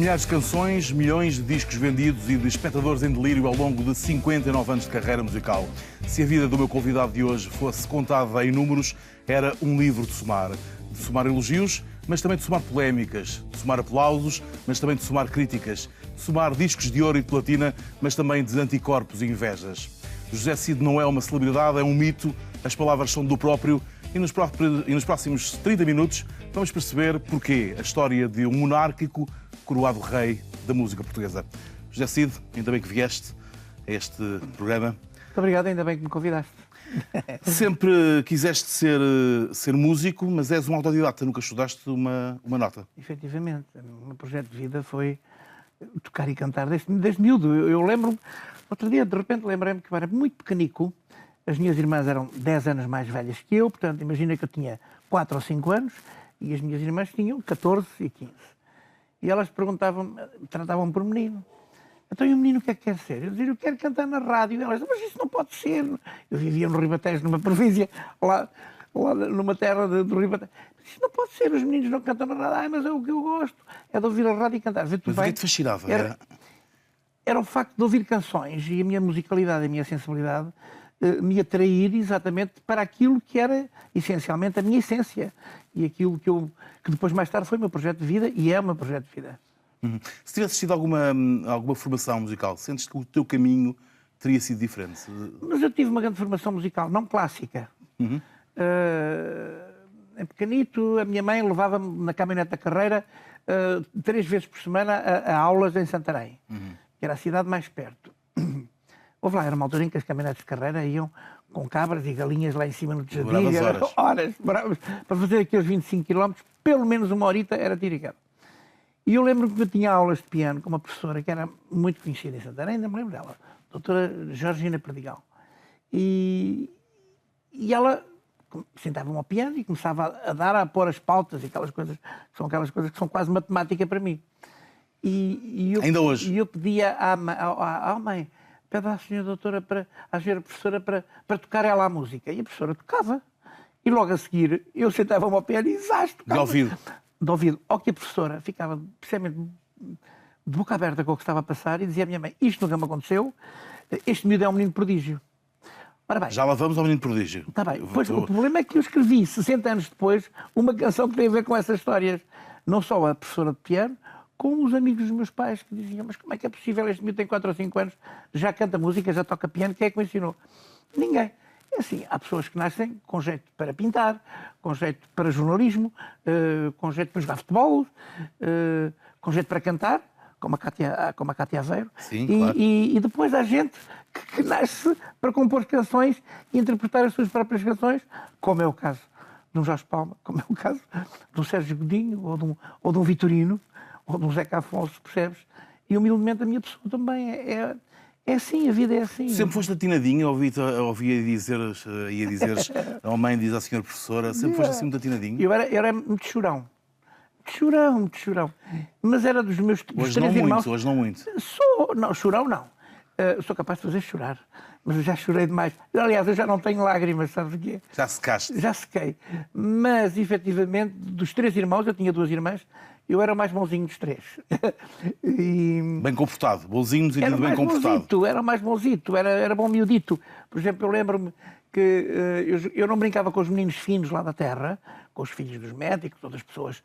Milhares de canções, milhões de discos vendidos e de espectadores em delírio ao longo de 59 anos de carreira musical. Se a vida do meu convidado de hoje fosse contada em números, era um livro de somar. De somar elogios, mas também de somar polémicas. De somar aplausos, mas também de somar críticas. De somar discos de ouro e de platina, mas também de anticorpos e invejas. José Cid não é uma celebridade, é um mito. As palavras são do próprio. E nos próximos 30 minutos vamos perceber porquê a história de um monárquico coroado rei da música portuguesa. José Cid, ainda bem que vieste a este programa. Muito obrigado, ainda bem que me convidaste. Sempre quiseste ser músico, mas és um autodidata, nunca estudaste uma nota. Efetivamente, o meu projeto de vida foi tocar e cantar desde miúdo. Eu lembro-me, outro dia, de repente, lembrei-me que eu era muito pequenico. As minhas irmãs eram 10 anos mais velhas que eu, portanto, imagina que eu tinha 4 ou 5 anos e as minhas irmãs tinham 14 e 15. E elas tratavam-me por menino. Então, e o menino o que é que quer ser? Eu dizia, eu quero cantar na rádio. E elas, mas isso não pode ser. Eu vivia no Ribatejo, numa província, lá numa terra do Ribatejo. Isso não pode ser, os meninos não cantam na rádio. Mas é o que eu gosto, é de ouvir a rádio e cantar. Mas o que é que te fascinava? Era o facto de ouvir canções e a minha musicalidade, a minha sensibilidade, me atrair exatamente para aquilo que era essencialmente a minha essência e aquilo que depois mais tarde foi o meu projeto de vida e é o meu projeto de vida. Se tivesse tido alguma formação musical, sentes que o teu caminho teria sido diferente? Mas eu tive uma grande formação musical, não clássica. Em pequenito, a minha mãe levava-me na caminhonete da carreira 3 vezes por semana a aulas em Santarém, que era a cidade mais perto. Houve lá, era uma altura em que as caminhonetes de carreira iam com cabras e galinhas lá em cima no Tejadilho. Horas, para fazer aqueles 25 km, pelo menos uma horita era tiricado. E eu lembro que eu tinha aulas de piano com uma professora que era muito conhecida em Santarém, ainda me lembro dela, a doutora Georgina Perdigão. E ela sentava-me ao piano e começava a pôr as pautas e aquelas coisas que são quase matemática para mim. Ainda hoje? E eu pedia à mãe, pede à senhora doutora, à senhora professora, para tocar ela a música. E a professora tocava. E logo a seguir, eu sentava-me ao piano e tocava. De ouvido? De ouvido. Ao que a professora ficava precisamente de boca aberta com o que estava a passar e dizia à minha mãe, isto nunca me aconteceu, este miúdo é um menino prodígio. Ora bem. Já lá vamos ao menino prodígio. Está bem. Pois, o problema é que eu escrevi, 60 anos depois, uma canção que tem a ver com essas histórias. Não só a professora de piano, como os amigos dos meus pais que diziam, mas como é que é possível, este miúdo tem 4 ou 5 anos, já canta música, já toca piano, quem é que o ensinou? Ninguém. É assim, há pessoas que nascem com jeito para pintar, com jeito para jornalismo, com jeito para jogar futebol, com jeito para cantar, como a Cátia Aveiro. Sim, claro. E depois há gente que nasce para compor canções e interpretar as suas próprias canções, como é o caso de um Jorge Palma, como é o caso de um Sérgio Godinho, ou de um Vitorino, ou de um Zeca Afonso, percebes? E humildemente a minha pessoa também é assim, a vida é assim. Sempre foste atinadinho, ouvia dizeres, a mãe diz à senhora professora, sempre foste assim muito atinadinho? Eu era muito chorão. Muito chorão. Mas era dos meus hoje 3 irmãos. Hoje não muito. Não, chorão não. Sou capaz de fazer chorar. Mas eu já chorei demais. Aliás, eu já não tenho lágrimas, sabes o quê? Já secaste? Já sequei. Mas, efetivamente, dos 3 irmãos, eu tinha 2 irmãs, eu era o mais bonzinho dos 3. Bem comportado, bonzinho no sentido bem comportado. Era o mais bonzito, era bom miudito. Por exemplo, eu lembro-me que eu não brincava com os meninos finos lá da terra, com os filhos dos médicos, todas as pessoas.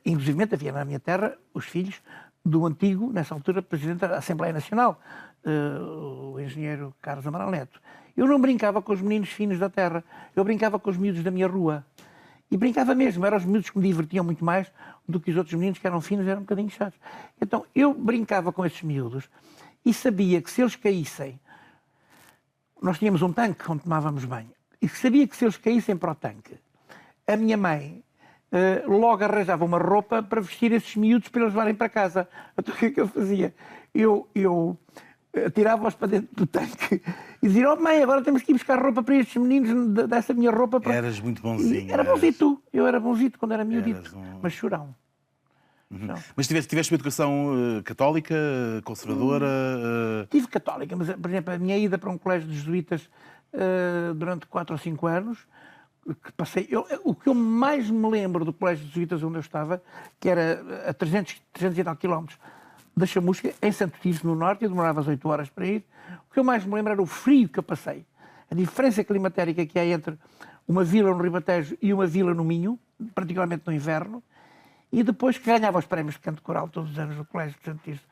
Inclusive havia na minha terra os filhos do antigo, nessa altura, presidente da Assembleia Nacional, o engenheiro Carlos Amaral Neto. Eu não brincava com os meninos finos da terra, eu brincava com os miúdos da minha rua. E brincava mesmo, eram os miúdos que me divertiam muito mais do que os outros meninos que eram finos, eram um bocadinho chatos. Então eu brincava com esses miúdos e sabia que se eles caíssem, nós tínhamos um tanque onde tomávamos banho, e sabia que se eles caíssem para o tanque, a minha mãe logo arranjava uma roupa para vestir esses miúdos para eles levarem para casa. Então o que é que eu fazia? Eu tirava-os para dentro do tanque e dizia, oh mãe, agora temos que ir buscar roupa para estes meninos dessa minha roupa. Para... Eras muito bonzinho. Era bonzito. Eu era bonzito quando era miudito, mas chorão. Mas tiveste uma educação católica, conservadora? Tive católica, mas, por exemplo, a minha ida para um colégio de jesuítas durante 4 ou 5 anos, que passei... o que eu mais me lembro do colégio de jesuítas onde eu estava, que era a 300 e tal quilómetros da Chamusca, em Santo Tirso, no norte, eu demorava as 8 horas para ir. O que eu mais me lembro era o frio que eu passei. A diferença climatérica que há entre uma vila no Ribatejo e uma vila no Minho, particularmente no inverno, e depois que ganhava os prémios de canto coral todos os anos no Colégio de Santo Tirso.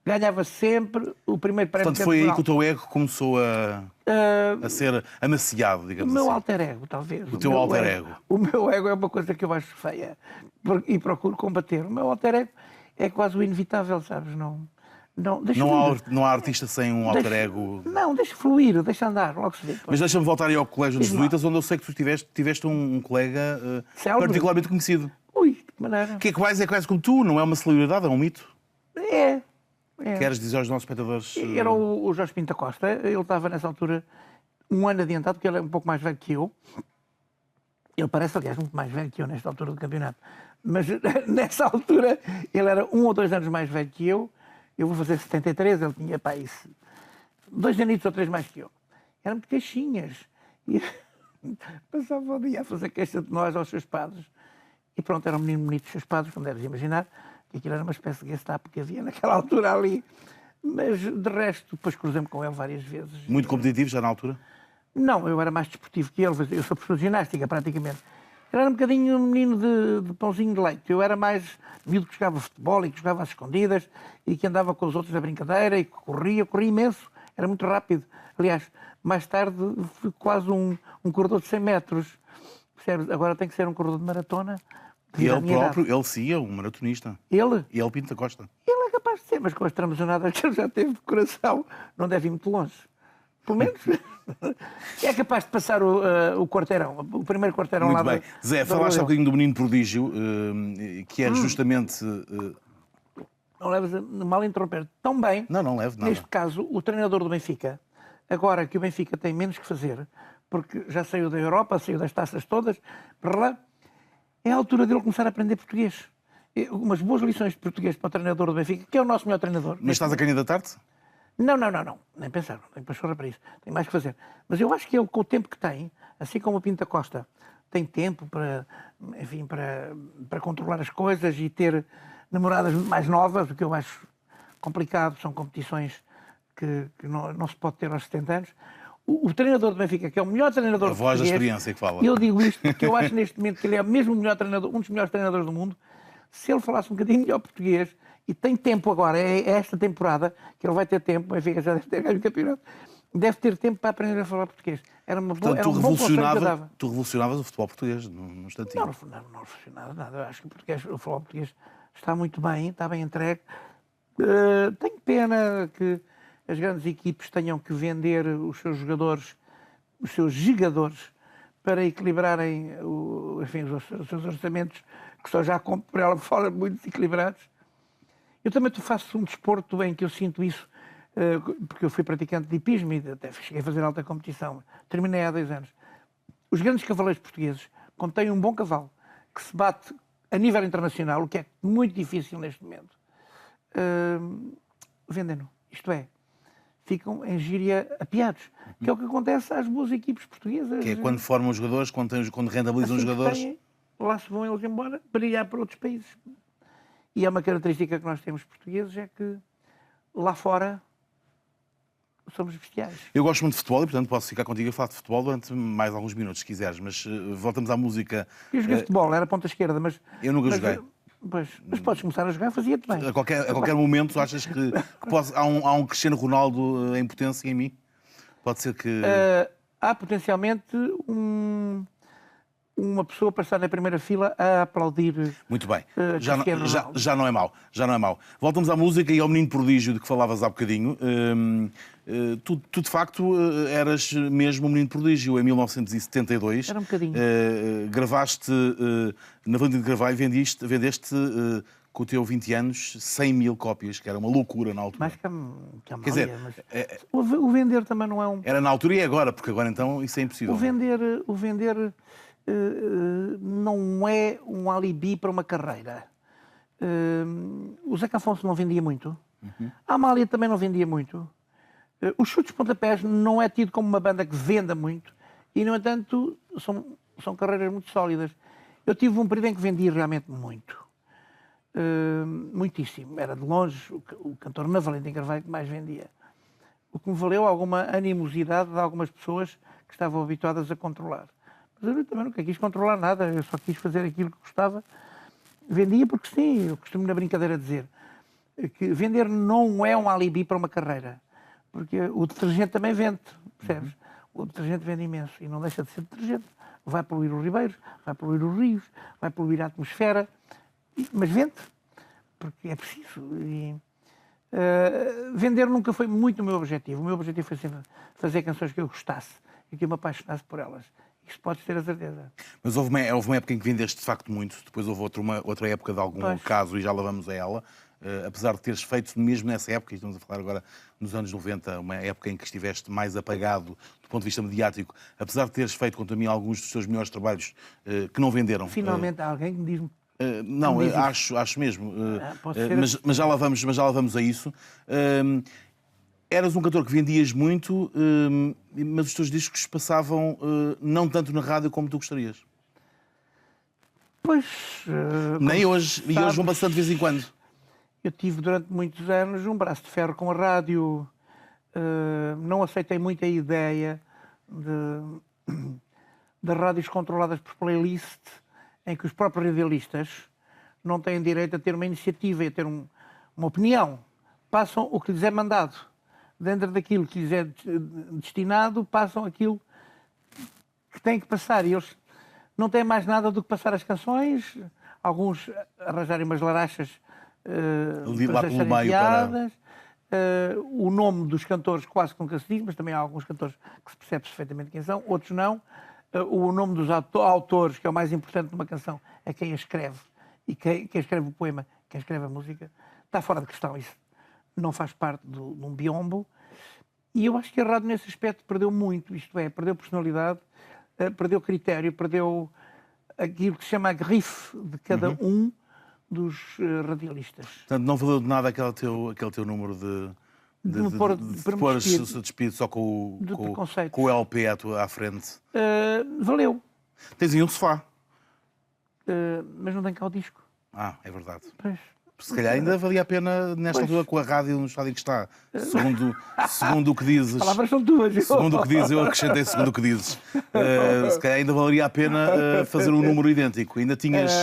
Ganhava sempre o primeiro prémio Portanto, de canto foi aí coral. que o teu ego começou a ser amaciado, O digamos meu assim. alter ego, talvez. O teu meu alter ego. O meu ego é uma coisa que eu acho feia e procuro combater. O meu alter ego é quase o inevitável, sabes? Deixa fluir. Não há artista sem um alter ego. Não, deixa fluir, deixa andar, logo se vê. Mas deixa-me voltar aí ao Colégio dos Diz-me lá. Jesuítas, onde eu sei que tu tiveste um colega Célebre? particularmente conhecido. Ui, de que maneira. Que é quase como tu, não é uma celebridade, é um mito. É. Queres dizer aos nossos espectadores? Era o Jorge Pinto da Costa. Ele estava nessa altura um ano adiantado, porque ele é um pouco mais velho que eu. Ele parece, aliás, muito mais velho que eu nesta altura do campeonato. Mas nessa altura ele era 1 ou 2 anos mais velho que eu. Eu vou fazer 73, ele tinha, pá, 2 anitos ou 3 mais que eu. Eram de caixinhas. E passava o dia a fazer queixa de nós aos seus padres. E pronto, era um menino bonito dos seus padres, como deves imaginar, que aquilo era uma espécie de Gestapo que havia naquela altura ali. Mas, de resto, depois cruzei-me com ele várias vezes. Muito competitivo já na altura? Não, eu era mais desportivo que ele. Eu sou professor de ginástica, praticamente. Ele era um bocadinho um menino de pãozinho de leite. Eu era mais miúdo que jogava futebol e que jogava às escondidas e que andava com os outros na brincadeira e que corria imenso. Era muito rápido. Aliás, mais tarde fui quase um corredor de 100 metros. Percebes? Agora tem que ser um corredor de maratona. E ele próprio, ele sim, é um maratonista. Ele? E ele Pinto da Costa. Ele é capaz de ser, mas com as tramazonadas que ele já teve de coração, não deve ir muito longe. Pelo menos é capaz de passar o quarteirão, o primeiro quarteirão Muito lá bem. Zé, falaste há um bocadinho do menino prodígio, que é justamente... Não leves a mal interromper. Tão bem, Não levo nada. neste caso, o treinador do Benfica, agora que o Benfica tem menos que fazer, porque já saiu da Europa, saiu das taças todas, para lá, é a altura dele começar a aprender português. Umas boas lições de português para o treinador do Benfica, que é o nosso melhor treinador. Mas estás a candidatar-te? Não. Nem pensar, não tenho pachorra para isso. Tem mais que fazer. Mas eu acho que ele, com o tempo que tem, assim como o Pinto da Costa, tem tempo para, enfim, para controlar as coisas e ter namoradas mais novas, o que eu acho complicado, são competições que não se pode ter aos 70 anos. O treinador do Benfica, que é o melhor treinador A voz da português, experiência que fala. eu digo isto porque eu acho neste momento que ele é mesmo o melhor treinador, um dos melhores treinadores do mundo. Se ele falasse um bocadinho melhor português, e tem tempo agora, é esta temporada que ele vai ter tempo, o Benfica já deve ter ganho o campeonato, deve ter tempo para aprender a falar português. Era uma boa, Portanto, era um bom conselho que eu dava. tu revolucionavas o futebol português, num instantinho. Não revolucionava nada. Eu acho que o futebol português está muito bem, está bem entregue. Tenho pena que as grandes equipes tenham que vender os seus jogadores, os seus gigadores, para equilibrarem enfim, os seus orçamentos, que só já compro por ela fora muito desequilibrados. Eu também faço um desporto em que eu sinto isso, porque eu fui praticante de hipismo e até cheguei a fazer alta competição. Terminei há 2 anos. Os grandes cavaleiros portugueses, quando têm um bom cavalo, que se bate a nível internacional, o que é muito difícil neste momento, vendem-no. Isto é, ficam em gíria apiados. Que é o que acontece às boas equipes portuguesas. Que é quando formam os jogadores, quando rentabilizam os Assim que jogadores. têm, lá se vão eles embora, brilhar para outros países. E é uma característica que nós temos portugueses, é que lá fora somos bestiais. Eu gosto muito de futebol e, portanto, posso ficar contigo a falar de futebol durante mais alguns minutos, se quiseres, mas voltamos à música. Eu joguei futebol, era ponta esquerda, mas... Eu nunca joguei. Mas podes começar a jogar, fazia-te bem. A qualquer momento, achas que há um Cristiano Ronaldo em potência em mim? Pode ser que... Há potencialmente uma pessoa para estar na primeira fila a aplaudir. Muito bem. Cristiano Ronaldo. Já não é mau. Já não é mau. Voltamos à música e ao menino prodígio de que falavas há bocadinho. Tu, de facto, eras mesmo um menino prodígio. Em 1972. Era um bocadinho. Gravaste na Valentim de Carvalho, vendeste com o teu 20 anos 100.000 cópias, que era uma loucura na altura. Mais que a Amália, Quer dizer, mas o vender também não é um... Era na altura e é agora, porque agora então isso é impossível. O vender não é um alibi para uma carreira. O Zeca Afonso não vendia muito. A Amália também não vendia muito. Os Chutes Pontapés não é tido como uma banda que venda muito e, no entanto, são carreiras muito sólidas. Eu tive um período em que vendi realmente muito. muitíssimo. Era de longe o cantor na Valentim Carvalho que mais vendia. O que me valeu alguma animosidade de algumas pessoas que estavam habituadas a controlar. Mas eu também nunca quis controlar nada, eu só quis fazer aquilo que gostava. Vendia porque sim, eu costumo na brincadeira dizer que vender não é um alibi para uma carreira, porque o detergente também vende, percebes? O detergente vende imenso e não deixa de ser detergente. Vai poluir os ribeiros, vai poluir os rios, vai poluir a atmosfera, mas vende, porque é preciso. Vender nunca foi muito o meu objetivo. O meu objetivo foi sempre fazer canções que eu gostasse e que eu me apaixonasse por elas. Isso podes ter a certeza. Mas houve uma época em que vendeste de facto muito, depois houve outra época de algum caso e já lá vamos a ela. Apesar de teres feito mesmo nessa época, e estamos a falar agora nos anos 90, uma época em que estiveste mais apagado do ponto de vista mediático, apesar de teres feito, quanto a mim, alguns dos teus melhores trabalhos que não venderam. Finalmente há alguém que me diz-me. Não, acho mesmo. Mas já lá vamos a isso. Eras um cantor que vendias muito, mas os teus discos passavam não tanto na rádio como tu gostarias. Pois. Nem hoje. E hoje vão bastante de vez em quando. Eu tive durante muitos anos um braço de ferro com a rádio. Não aceitei muito a ideia de rádios controladas por playlist, em que os próprios radialistas não têm direito a ter uma iniciativa e a ter uma opinião. Passam o que lhes é mandado. Dentro daquilo que lhes é destinado, passam aquilo que têm que passar. E eles não têm mais nada do que passar as canções, alguns arranjarem umas larachas lá pelo meio para... o nome dos cantores quase que nunca se diz, mas também há alguns cantores que se percebe perfeitamente quem são, outros não. O nome dos autores, que é o mais importante numa canção, é quem a escreve. E quem escreve o poema, quem escreve a música, está fora de questão isso. Não faz parte de um biombo. E eu acho que a rádio nesse aspecto perdeu muito, isto é, perdeu personalidade, perdeu critério, perdeu aquilo que se chama a grife de cada um dos radialistas. Portanto, não valeu de nada aquele teu número de pôr-se despido só com o LP à frente. Valeu. Tens aí um sofá. Mas não tem cá o disco. É verdade. Pois. Se calhar ainda valia a pena, nesta altura, com a rádio no estado em que está. Segundo o que dizes. As palavras são tuas. Segundo o que dizes, eu acrescentei segundo o que dizes. Se calhar ainda valeria a pena fazer um número idêntico. Ainda tinhas.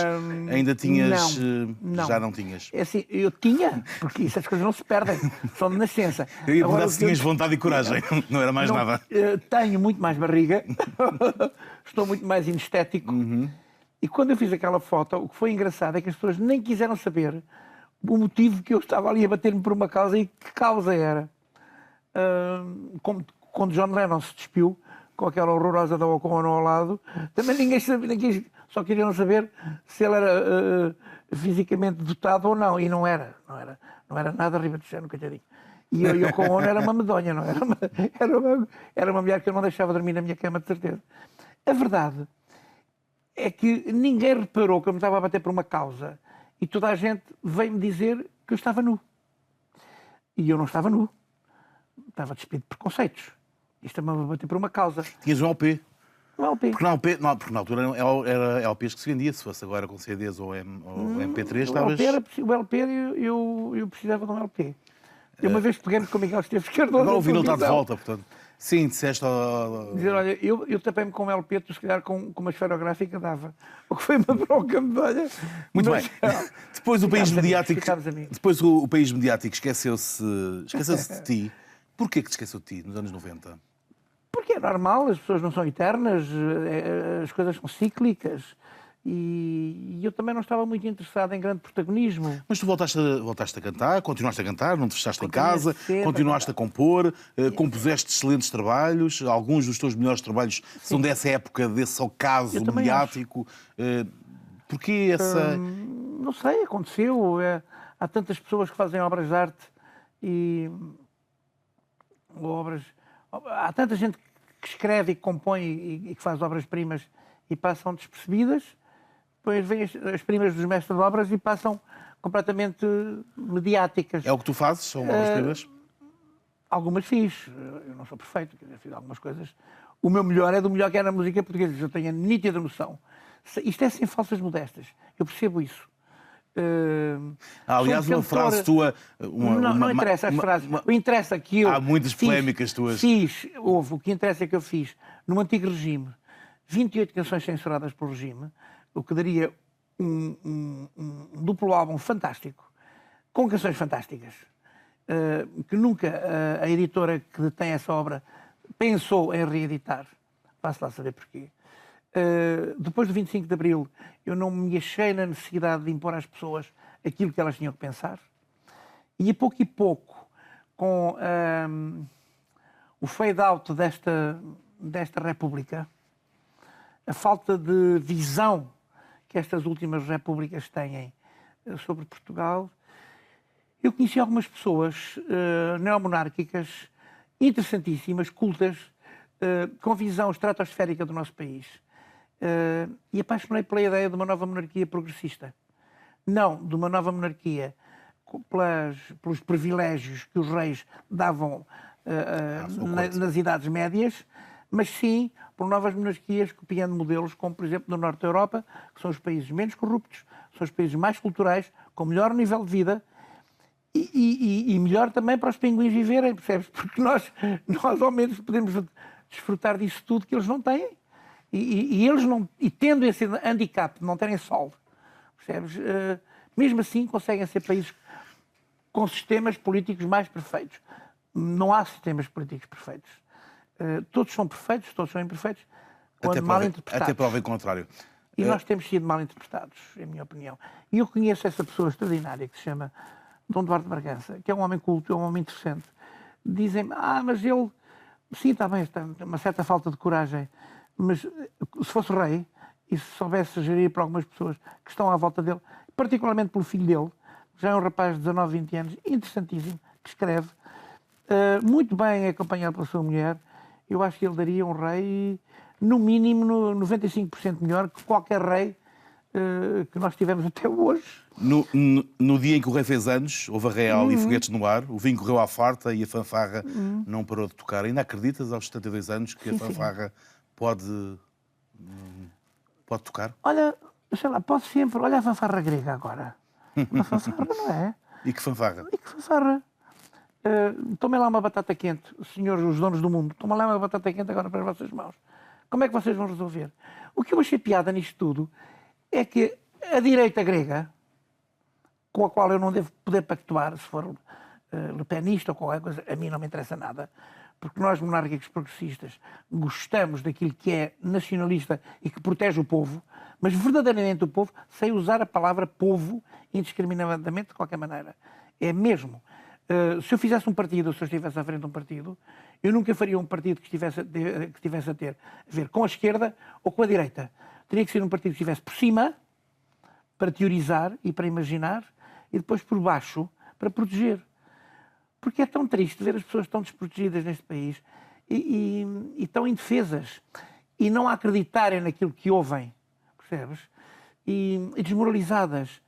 Não. Já não tinhas. É assim, eu tinha, porque essas coisas não se perdem, são de nascença. Eu ia perguntar se tinhas vontade e coragem, não era mais nada. Tenho muito mais barriga, estou muito mais inestético. E quando eu fiz aquela foto, o que foi engraçado é que as pessoas nem quiseram saber o motivo que eu estava ali a bater-me por uma causa e que causa era. Quando John Lennon se despiu com aquela horrorosa da Yoko Ono ao lado, também ninguém sabia, só queriam saber se ele era fisicamente dotado ou não. E não era nada riba de género, coitadinho. E a Yoko Ono era uma medonha, não era? Era uma mulher que eu não deixava dormir na minha cama, de certeza. A verdade é que ninguém reparou que eu me estava a bater por uma causa e toda a gente veio-me dizer que eu estava nu. E eu não estava nu. Estava despido de preconceitos. Isto é-me a bater por uma causa. Tinhas um LP. Um LP. Porque na altura era LPs que se vendia. Se fosse agora com CDs ou MP3, estavas... O LP eu precisava de um LP. Eu uma vez peguei-me com o Miguel Esteves Cardoso. Agora o vinil está de volta, portanto. Sim, disseste... Dizer, olha, eu tapei-me com um LP, tu se calhar com uma esferográfica dava. O que foi uma bronca medalha. Muito bem. Depois o país mediático... Depois o país mediático esqueceu-se de ti. Porquê que te esqueceu de ti nos anos 90? Porque é normal, as pessoas não são eternas, as coisas são cíclicas. E eu também não estava muito interessado em grande protagonismo. Mas tu voltaste a cantar, continuaste a cantar, não te fechaste em casa, continuaste a compor, compuseste excelentes trabalhos, alguns dos teus melhores trabalhos são dessa época, desse ocaso mediático. Porquê essa... Não sei, aconteceu. Há tantas pessoas que fazem obras de arte e... Há tanta gente que escreve e que compõe e que faz obras-primas e passam despercebidas. Depois vêm as primas dos mestres de obras e passam completamente mediáticas. É o que tu fazes? São obras-primas? Algumas fiz. Eu não sou perfeito, fiz algumas coisas. O meu melhor é do melhor que é na música portuguesa. Eu tenho a nítida noção. Isto é sem falsas modestas. Eu percebo isso. Aliás, uma frase tua... Não interessa as frases. O interessa que eu... Há muitas polémicas tuas. O que interessa é que eu fiz, no antigo regime, 28 canções censuradas pelo regime, o que daria um duplo álbum fantástico, com canções fantásticas, que nunca a editora que detém essa obra pensou em reeditar. Vá-se lá saber porquê. Depois do 25 de Abril, eu não me achei na necessidade de impor às pessoas aquilo que elas tinham que pensar. E pouco, com o fade-out desta República, a falta de visão que estas últimas repúblicas têm sobre Portugal, eu conheci algumas pessoas neomonárquicas, interessantíssimas, cultas, com visão estratosférica do nosso país. E apaixonei pela ideia de uma nova monarquia progressista. Não de uma nova monarquia pelos privilégios que os reis davam nas idades médias, mas sim por novas monarquias copiando modelos como, por exemplo, no norte da Europa, que são os países menos corruptos, são os países mais culturais, com melhor nível de vida e melhor também para os pinguins viverem, percebes? Porque nós ao menos podemos desfrutar disso tudo que eles não têm. E tendo esse handicap de não terem sol, percebes? Mesmo assim conseguem ser países com sistemas políticos mais perfeitos. Não há sistemas políticos perfeitos. Todos são perfeitos, todos são imperfeitos, quando mal interpretados. Até prova em contrário. E nós temos sido mal interpretados, em minha opinião. E eu conheço essa pessoa extraordinária que se chama Dom Eduardo de Bragança, que é um homem culto, é um homem interessante. Dizem-me, mas ele... Sim, está bem, tem uma certa falta de coragem, mas se fosse rei e se soubesse gerir para algumas pessoas que estão à volta dele, particularmente pelo filho dele, já é um rapaz de 19, 20 anos, interessantíssimo, que escreve, muito bem acompanhado pela sua mulher, eu acho que ele daria um rei, no mínimo, 95% melhor que qualquer rei que nós tivemos até hoje. No dia em que o rei fez anos, houve arraial e foguetes no ar, o vinho correu à farta e a fanfarra não parou de tocar. Ainda acreditas, aos 72 anos, que a fanfarra pode tocar? Olha, sei lá, pode sempre. Olha a fanfarra grega agora. Uma fanfarra, não é? E que fanfarra? Tomem lá uma batata quente, senhores, os donos do mundo. Tomem lá uma batata quente agora para as vossas mãos. Como é que vocês vão resolver? O que eu achei piada nisto tudo é que a direita grega, com a qual eu não devo poder pactuar, se for lepenista ou qualquer coisa, a mim não me interessa nada, porque nós, monárquicos progressistas, gostamos daquilo que é nacionalista e que protege o povo, mas verdadeiramente o povo, sem usar a palavra povo indiscriminadamente de qualquer maneira. É mesmo. Se eu fizesse um partido, ou se eu estivesse à frente de um partido, eu nunca faria um partido que estivesse a ter a ver com a esquerda ou com a direita. Teria que ser um partido que estivesse por cima, para teorizar e para imaginar, e depois por baixo, para proteger. Porque é tão triste ver as pessoas tão desprotegidas neste país e tão indefesas e não acreditarem naquilo que ouvem, percebes? E desmoralizadas.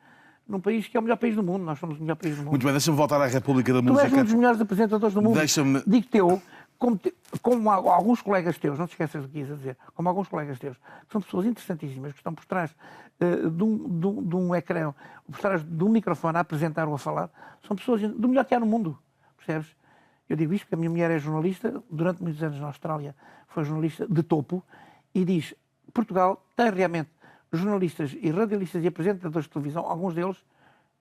Num país que é o melhor país do mundo. Nós somos o melhor país do mundo. Muito bem, deixa-me voltar à República da Música. Tu és um dos melhores apresentadores do mundo. Deixa-me... Digo-te eu, como alguns colegas teus, não te esqueças do que ia dizer, como alguns colegas teus, que são pessoas interessantíssimas, que estão por trás de um ecrã, por trás de um microfone a apresentar ou a falar, são pessoas do melhor que há no mundo. Percebes? Eu digo isto porque a minha mulher é jornalista, durante muitos anos na Austrália foi jornalista de topo, e diz, Portugal tem realmente jornalistas e radialistas e apresentadores de televisão, alguns deles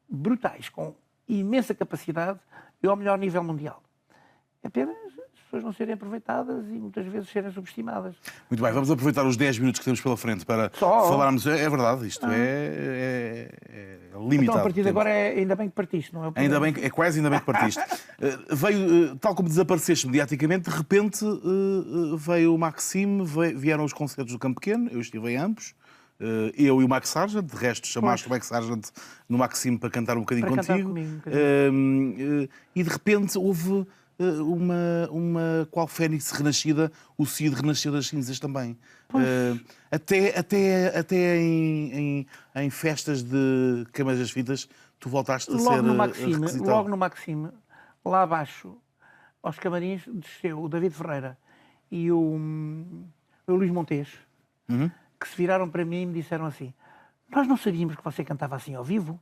brutais, com imensa capacidade e ao melhor nível mundial. É pena as pessoas não serem aproveitadas e muitas vezes serem subestimadas. Muito bem, vamos aproveitar os 10 minutos que temos pela frente para falarmos. É verdade, isto é limitado. Então a partir de agora ainda bem que partiste, não é? Ainda bem que partiste. Tal como desapareceste mediaticamente, de repente veio o Maxime, vieram os concertos do Campo Pequeno, eu estive em ambos. Eu e o Max Sargent, de resto chamaste o Max Sargent no Maxime para cantar um bocadinho contigo. E de repente houve qual Fênix renascida, o Cid renasceu das cinzas também. Até em festas de Câmaras das Fitas, tu voltaste a ser requisitado. Logo no Maxime, lá abaixo, aos camarins, desceu o David Ferreira e o Luís Montes. Que se viraram para mim e me disseram assim: nós não sabíamos que você cantava assim ao vivo.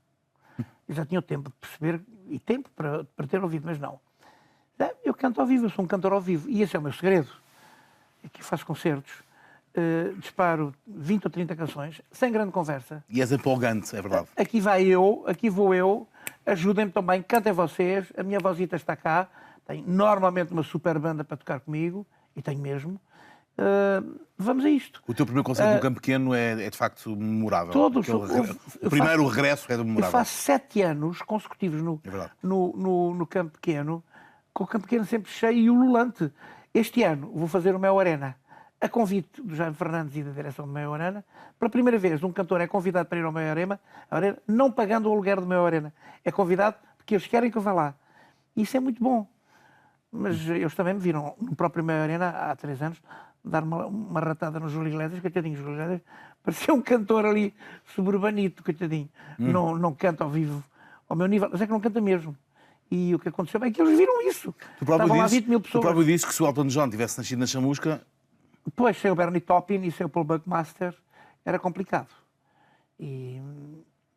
Eu já tinha o tempo de perceber e tempo para ter ouvido, mas não. Eu canto ao vivo, eu sou um cantor ao vivo. E esse é o meu segredo. Aqui faço concertos, disparo 20 ou 30 canções, sem grande conversa. E és empolgante, é verdade. Aqui vou eu, ajudem-me também, cantem vocês, a minha vozita está cá, tenho normalmente uma super banda para tocar comigo, e tenho mesmo. Vamos a isto. O teu primeiro concerto no Campo Pequeno é de facto memorável. Todos. O primeiro regresso é memorável. Eu faço 7 anos consecutivos no Campo Pequeno, com o Campo Pequeno sempre cheio e ululante. Este ano vou fazer o Mel Arena, a convite do Jaime Fernandes e da direção do Mel Arena. Pela primeira vez, um cantor é convidado para ir ao Mel Arena, não pagando o aluguer do Mel Arena. É convidado porque eles querem que eu vá lá. Isso é muito bom. Mas eles também me viram no próprio Mel Arena, há 3 anos, dar uma ratada no Júlio Iglesias, coitadinho, Júlio Iglesias, parecia um cantor ali suburbanito, coitadinho. Não canta ao vivo ao meu nível, mas é que não canta mesmo. E o que aconteceu é que eles viram isso. Estavam lá 20 mil pessoas. Tu próprio disse que se o Elton John tivesse nascido na Chamusca... Pois, sem o Bernie Taupin e sem o Paul Buckmaster, era complicado. E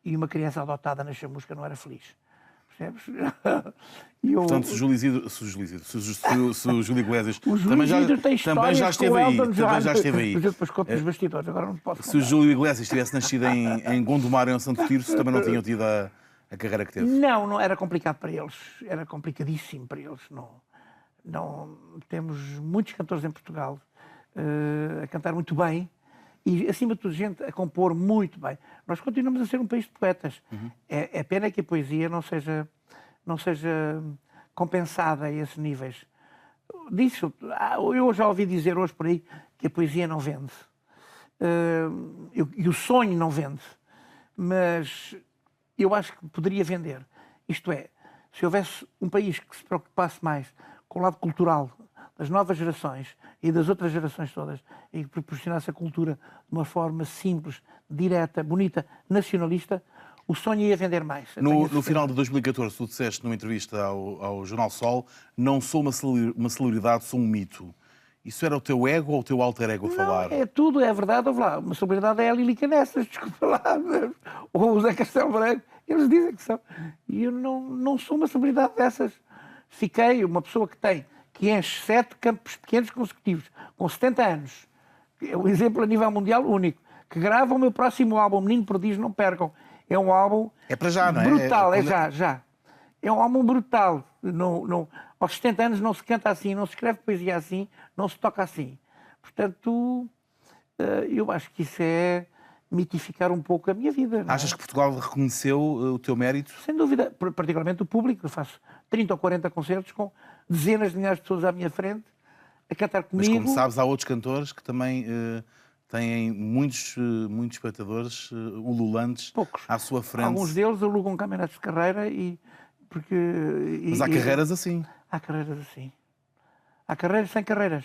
uma criança adotada na Chamusca não era feliz. Percebes? Portanto, se o Júlio Iglesias também já esteve aí. Mas eu depois conto nos bastidores, agora não posso contar. Se o Júlio Iglesias tivesse nascido em Gondomar ou em Santo Tirso, também não tinham tido a carreira que teve. Não era complicado para eles. Era complicadíssimo para eles. Não, temos muitos cantores em Portugal a cantar muito bem e, acima de tudo, gente a compor muito bem. Nós continuamos a ser um país de poetas. É pena que a poesia não seja compensada a esses níveis. Disso, eu já ouvi dizer hoje por aí que a poesia não vende. E o sonho não vende. Mas eu acho que poderia vender. Isto é, se houvesse um país que se preocupasse mais com o lado cultural das novas gerações e das outras gerações todas e que proporcionasse a cultura de uma forma simples, direta, bonita, nacionalista, o sonho ia vender mais. No final de 2014, tu disseste numa entrevista ao Jornal Sol, não sou uma celebridade, sou um mito. Isso era o teu ego ou o teu alter ego a falar? Não, é tudo, é verdade. Ouve lá, uma celebridade é a Lili Canessas, desculpa lá, ou o Zé Castelo Branco. Eles dizem que são. E eu não sou uma celebridade dessas. Fiquei uma pessoa que enche 7 campos pequenos consecutivos, com 70 anos. É um exemplo a nível mundial único. Que grava o meu próximo álbum, Menino Prodígio, não percam. É um álbum... É para já, não é? Brutal, já. É um álbum brutal. Aos 70 anos não se canta assim, não se escreve poesia assim, não se toca assim. Portanto, eu acho que isso é mitificar um pouco a minha vida. Achas que Portugal reconheceu o teu mérito? Sem dúvida, particularmente o público. Eu faço 30 ou 40 concertos com dezenas de milhares de pessoas à minha frente a cantar comigo. Mas como sabes, há outros cantores que também têm muitos espectadores ululantes à sua frente. Alguns deles alugam caminhonetes de carreira Mas há carreiras assim. Há carreiras assim. Há carreiras sem carreiras.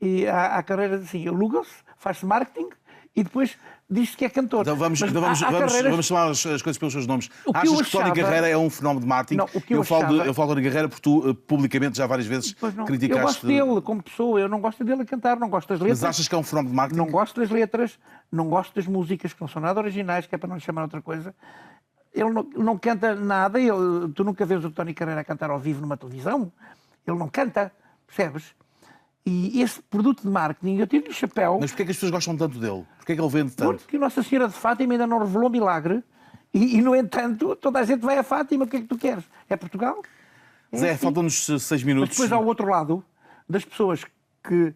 E há carreiras assim. Alugam-se, faz-se marketing e depois diz-se que é cantor. Então vamos chamar as coisas pelos seus nomes. Achas que Tony Carreira é um fenómeno de marketing? Não, eu falo de Tony Carreira porque tu publicamente já várias vezes criticaste... Eu gosto dele como pessoa, eu não gosto dele a cantar, não gosto das letras. Mas achas que é um fenómeno de marketing? Não gosto das letras, não gosto das músicas, que não são nada originais, que é para não lhe chamar outra coisa. Ele não canta nada, tu nunca vês o Tony Carreira a cantar ao vivo numa televisão. Ele não canta, percebes? E esse produto de marketing, eu tiro-lhe o chapéu... Mas porquê é que as pessoas gostam tanto dele? Porquê é que ele vende tanto? Porque Nossa Senhora de Fátima ainda não revelou milagre e, no entanto, toda a gente vai a Fátima. O que é que tu queres? É Portugal? Zé, assim. faltam-nos 6 minutos. Mas depois há o outro lado das pessoas que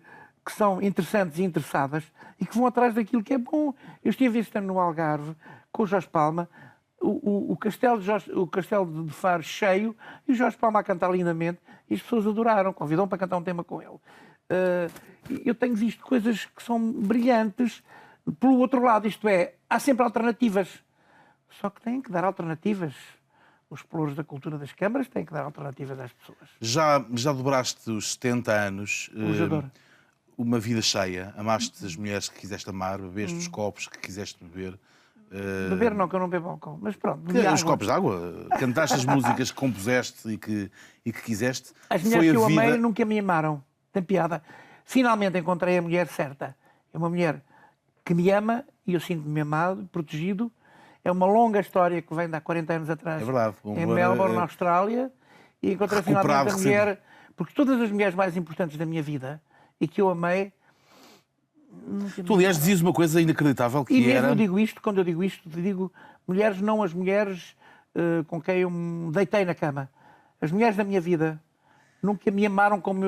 são interessantes e interessadas e que vão atrás daquilo que é bom. Eu estive este ano no Algarve com o Jorge Palma, o castelo de Faro cheio e o Jorge Palma a cantar lindamente e as pessoas adoraram, convidam para cantar um tema com ele. Eu tenho visto coisas que são brilhantes pelo outro lado, isto é, há sempre alternativas, só que têm que dar alternativas. Os pelouros da cultura das câmaras têm que dar alternativas às pessoas. Já dobraste os 70 anos, uma vida cheia, amaste as mulheres que quiseste amar, bebeste os copos que quiseste beber. Beber não, que eu não bebo álcool, mas pronto. Os copos de água, cantaste as músicas que compuseste e que quiseste. As mulheres que eu amei nunca me amaram. Tem piada. Finalmente encontrei a mulher certa. É uma mulher que me ama e eu sinto-me amado, protegido. É uma longa história que vem de há 40 anos atrás. É verdade. Em Melbourne, na Austrália, e encontrei finalmente a mulher... Porque todas as mulheres mais importantes da minha vida e que eu amei... Tu, aliás, dizias uma coisa inacreditável, que e mesmo era... eu digo isto, quando eu digo isto, digo mulheres, não as mulheres com quem eu me deitei na cama. As mulheres da minha vida nunca me amaram como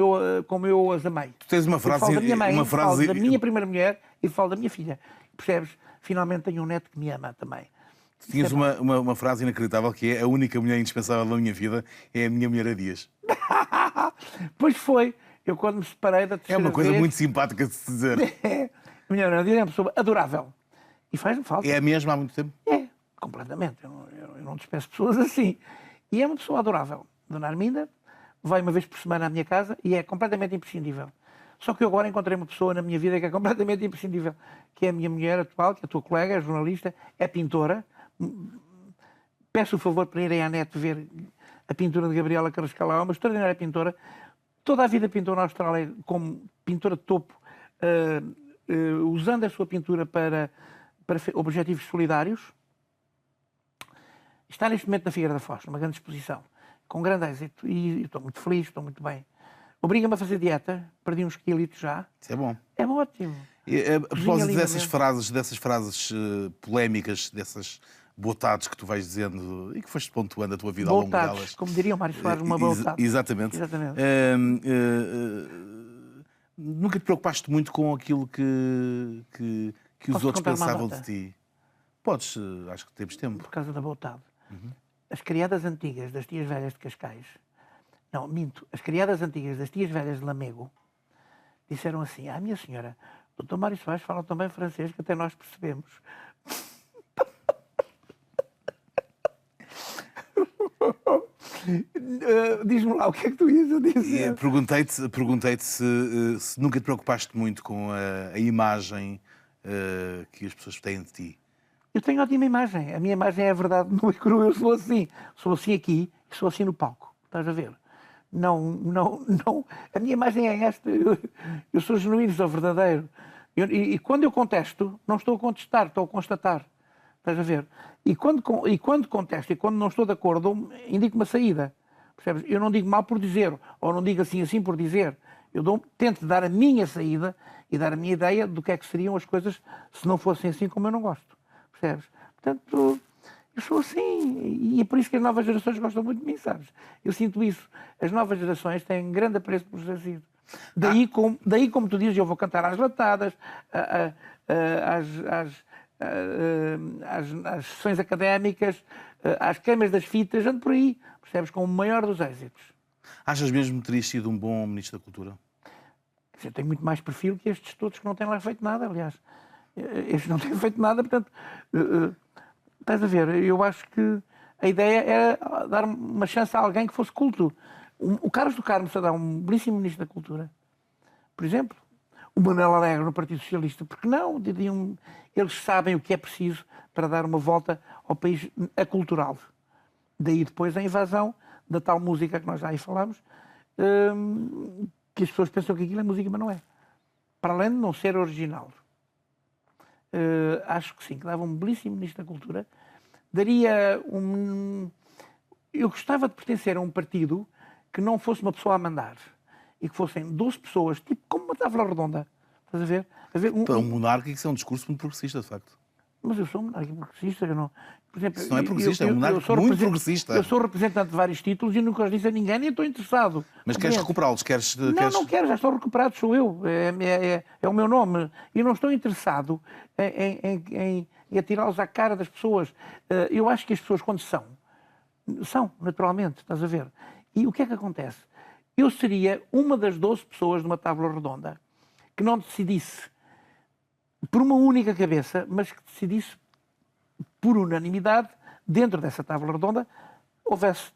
eu as amei. Tu tens uma frase... Eu falo da minha mãe, falo da minha primeira mulher e falo da minha filha. Percebes? Finalmente tenho um neto que me ama também. Tinhas uma frase inacreditável, que é: a única mulher indispensável da minha vida é a minha mulher a dias. Pois foi. Eu, quando me separei da terceira vez... É uma coisa vez, muito simpática de se dizer. A mulher a dias é uma pessoa adorável. E faz-me falta. É a mesma há muito tempo? É, completamente. Eu não despeço pessoas assim. E é uma pessoa adorável. Dona Arminda vai uma vez por semana à minha casa e é completamente imprescindível. Só que eu agora encontrei uma pessoa na minha vida que é completamente imprescindível, que é a minha mulher atual, que é a tua colega, é jornalista, é pintora. Peço o favor para irem à net ver a pintura de Gabriela Carrascal, uma extraordinária pintora. Toda a vida pintou na Austrália como pintora de topo, usando a sua pintura para objetivos solidários. Está neste momento na Figueira da Foz, numa grande exposição, com grande êxito, e estou muito feliz, estou muito bem. Obriga-me a fazer dieta, perdi uns quilitos já. Isso é bom. É ótimo. A propósito dessas frases polémicas, dessas botadas que tu vais dizendo e que foste pontuando a tua vida ao longo delas. Como diria o Mário Soares, uma botada. Exatamente. Nunca te preocupaste muito com aquilo que os outros pensavam de ti? Podes, acho que temos tempo. Por causa da botada. As criadas antigas das tias velhas de Cascais, não, minto, as criadas antigas das tias velhas de Lamego disseram assim: minha senhora, o Dr. Mário Soares fala também francês, que até nós percebemos. Diz-me lá, o que é que tu ias a dizer? Perguntei-te se nunca te preocupaste muito com a imagem que as pessoas têm de ti. Eu tenho ótima imagem. A minha imagem é a verdade, não é crua. Eu sou assim. Sou assim aqui e sou assim no palco. Estás a ver? Não. A minha imagem é esta. Eu sou genuíno, sou verdadeiro. E quando eu contesto, não estou a contestar, estou a constatar. Estás a ver? E quando contesto e quando não estou de acordo, indico uma saída. Percebes? Eu não digo mal por dizer, ou não digo assim por dizer. Eu tento dar a minha saída e dar a minha ideia do que é que seriam as coisas se não fossem assim como eu não gosto. Percebes? Portanto, eu sou assim. E é por isso que as novas gerações gostam muito de mim, sabes? Eu sinto isso. As novas gerações têm grande apreço por ter sido. Daí, como tu dizes, eu vou cantar às latadas, às sessões académicas, às queimas das fitas, ando por aí, percebes? Com o maior dos êxitos. Achas mesmo que terias sido um bom Ministro da Cultura? Eu tenho muito mais perfil que estes todos que não têm lá feito nada, aliás. Estes não têm feito nada, portanto... estás a ver? Eu acho que a ideia era dar uma chance a alguém que fosse culto. O Carlos do Carmo será um belíssimo Ministro da Cultura. Por exemplo, o Manuel Alegre no Partido Socialista. Porque não? Eles sabem o que é preciso para dar uma volta ao país acultural. Daí depois a invasão da tal música que nós já aí falámos, que as pessoas pensam que aquilo é música, mas não é. Para além de não ser original. Acho que sim, que dava um belíssimo Ministro da Cultura. Daria Eu gostava de pertencer a um partido que não fosse uma pessoa a mandar. E que fossem 12 pessoas, tipo como uma tábua redonda. Estás a ver? Um monárquico, isso é um discurso muito progressista, de facto. Mas eu sou um monárquico progressista. Eu não... Por exemplo, isso não é progressista, é um monárquico muito progressista. Eu sou representante de vários títulos e nunca os disse a ninguém, nem estou interessado. Mas queres recuperá-los? Não quero, já estou recuperado, sou eu. É o meu nome. E não estou interessado em atirá-los à cara das pessoas. Eu acho que as pessoas, quando são, naturalmente, estás a ver? E o que é que acontece? Eu seria uma das 12 pessoas numa tábua redonda que não decidisse por uma única cabeça, mas que decidisse por unanimidade, dentro dessa tábua redonda, houvesse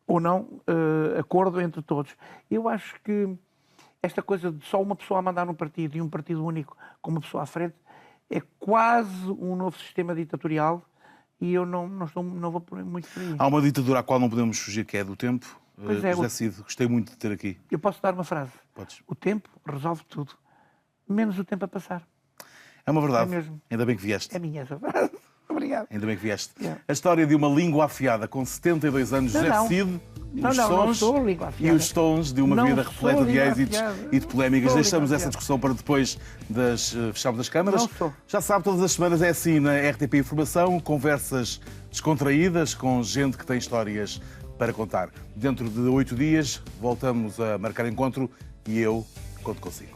ou não acordo entre todos. Eu acho que esta coisa de só uma pessoa a mandar num partido e um partido único com uma pessoa à frente é quase um novo sistema ditatorial e eu não vou muito por aí. Há uma ditadura à qual não podemos fugir, que é do tempo. Pois é, José Cid, gostei muito de ter aqui. Eu posso dar uma frase? Podes. O tempo resolve tudo, menos o tempo a passar. É uma verdade. É mesmo. Ainda bem que vieste. É minha essa frase. Obrigado. Ainda bem que vieste. Yeah. A história de uma língua afiada com 72 anos, José Cid, os sons sou língua e afiada. os tons de uma Não vida sou repleta de língua êxitos afiada. e de polémicas. Sou Deixamos língua essa afiada. discussão para depois das fecharmos as câmaras. Não sou. Já sabe, todas as semanas é assim na RTP Informação, conversas descontraídas com gente que tem histórias para contar. Dentro de 8 dias voltamos a marcar encontro e eu conto consigo.